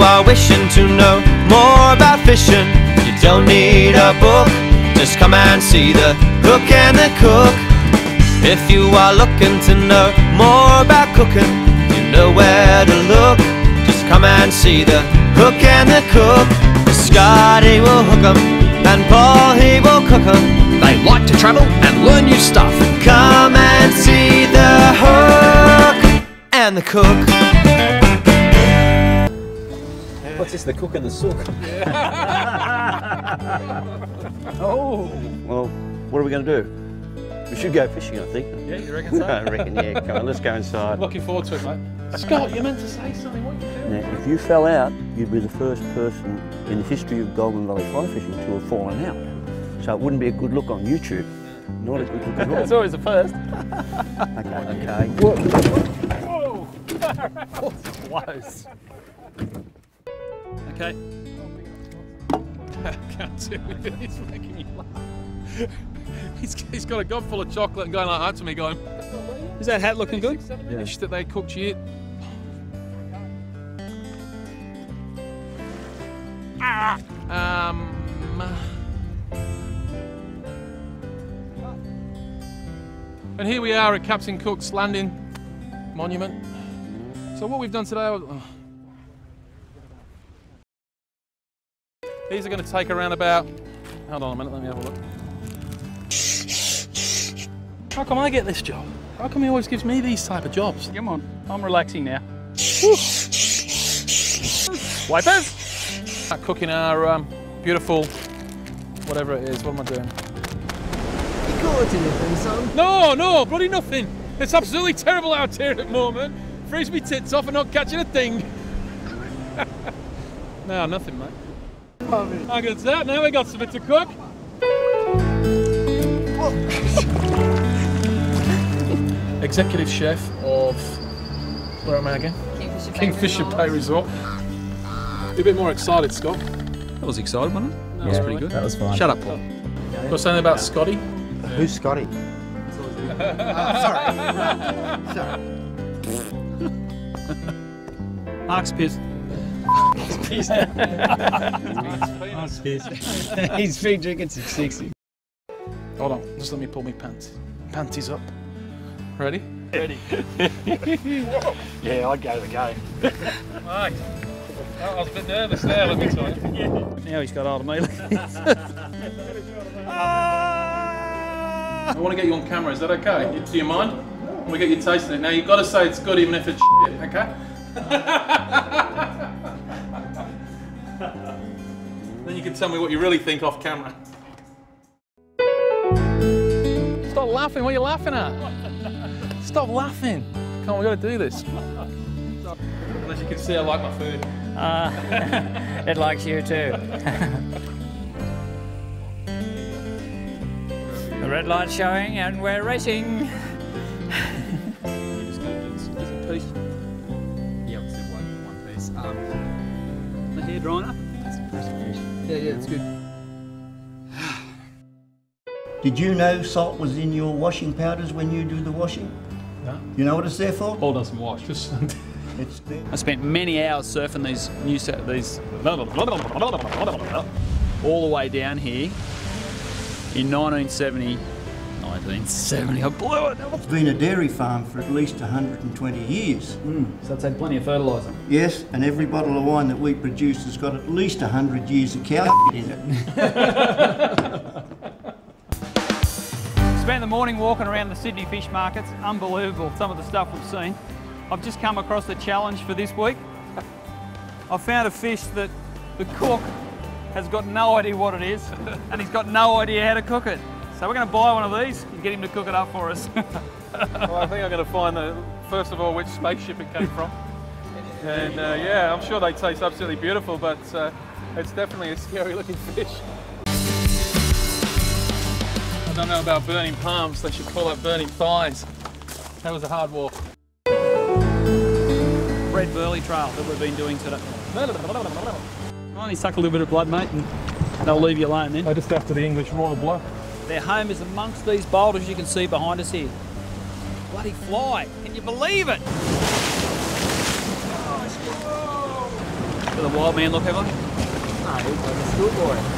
are wishing to know more about fishing, you don't need a book, just come and see the Hook and the Cook. If you are looking to know more about cooking, you know where to look, just come and see the Hook and the Cook. Scotty will hook 'em, and Paul he will cook 'em. They like to travel and learn new stuff. Come and see the Hook and the Cook. What's this, the Cook and the Sook? Oh! Well, what are we going to do? We should go fishing, I think. Yeah, you reckon so? I reckon, yeah. Come on, let's go inside. Looking forward to it, mate. Scott, you meant to say something. What are you doing? Now, if you fell out, you'd be the first person in the history of Goulburn Valley fly fishing to have fallen out. So it wouldn't be a good look on YouTube. Not a good look at all. It's always the first. Okay. Whoa! Close. Okay. I can't do it. He's making me laugh. He's got a gob full of chocolate and going like that to me, going, is that hat looking good? Yeah. Fish that they cooked yet. And here we are at Captain Cook's Landing Monument. So what we've done today, these are going to take around about, hold on a minute, let me have a look. How come I get this job? How come he always gives me these type of jobs? Come on, I'm relaxing now. Wipers! Cooking our beautiful, whatever it is, what am I doing? You caught anything, son? No, bloody nothing. It's absolutely terrible out here at the moment. Freeze me tits off and not catching a thing. No, nothing, mate. How good's that? Now we got something to cook. Executive chef of, where am I again? Kingfisher Bay Resort. Be a bit more excited, Scott. That was exciting, wasn't it? That was pretty good. That was fine. Shut up, Paul. Got something about Scotty? Who's Scotty? Sorry. Mark's pissed. He's Mark's pissed. He's been drinking some 60. Hold on, just let me pull my panties up. Ready? Ready. Yeah, I'd go the game. Right. I was a bit nervous there, let me tell you. Now he's got hold of me. I want to get you on camera, is that okay? Do you mind? I want to get you tasting it. Now you've got to say it's good even if it's shit, okay? Then you can tell me what you really think off camera. Stop laughing, what are you laughing at? Stop laughing. Come on, we've got to do this. Unless you can see I like my food. It likes you too. The red light's showing and we're racing. We're just going to do this in peace. Yeah, we'll do one piece. The hair drying up. Yeah, it's good. Did you know salt was in your washing powders when you do the washing? No. You know what it's there for? Paul doesn't wash. Just It's there. I spent many hours surfing these all the way down here in 1970. I blew it. It's been a dairy farm for at least 120 years. So it's had plenty of fertiliser. Yes, and every bottle of wine that we produce has got at least 100 years of cow in it. Spent the morning walking around the Sydney fish markets. Unbelievable, some of the stuff we've seen. I've just come across the challenge for this week. I found a fish that the cook has got no idea what it is, and he's got no idea how to cook it. So we're going to buy one of these and get him to cook it up for us. Well, I think I'm going to find, first of all, which spaceship it came from. And yeah, I'm sure they taste absolutely beautiful, but it's definitely a scary looking fish. I don't know about burning palms, they should call it burning thighs. That was a hard walk. Red burley trail that we've been doing today. Only suck a little bit of blood, mate, and they'll leave you alone then. Just after the English royal blood. Their home is amongst these boulders you can see behind us here. Bloody fly, can you believe it? With a wild man look, have I? No, he's like a schoolboy.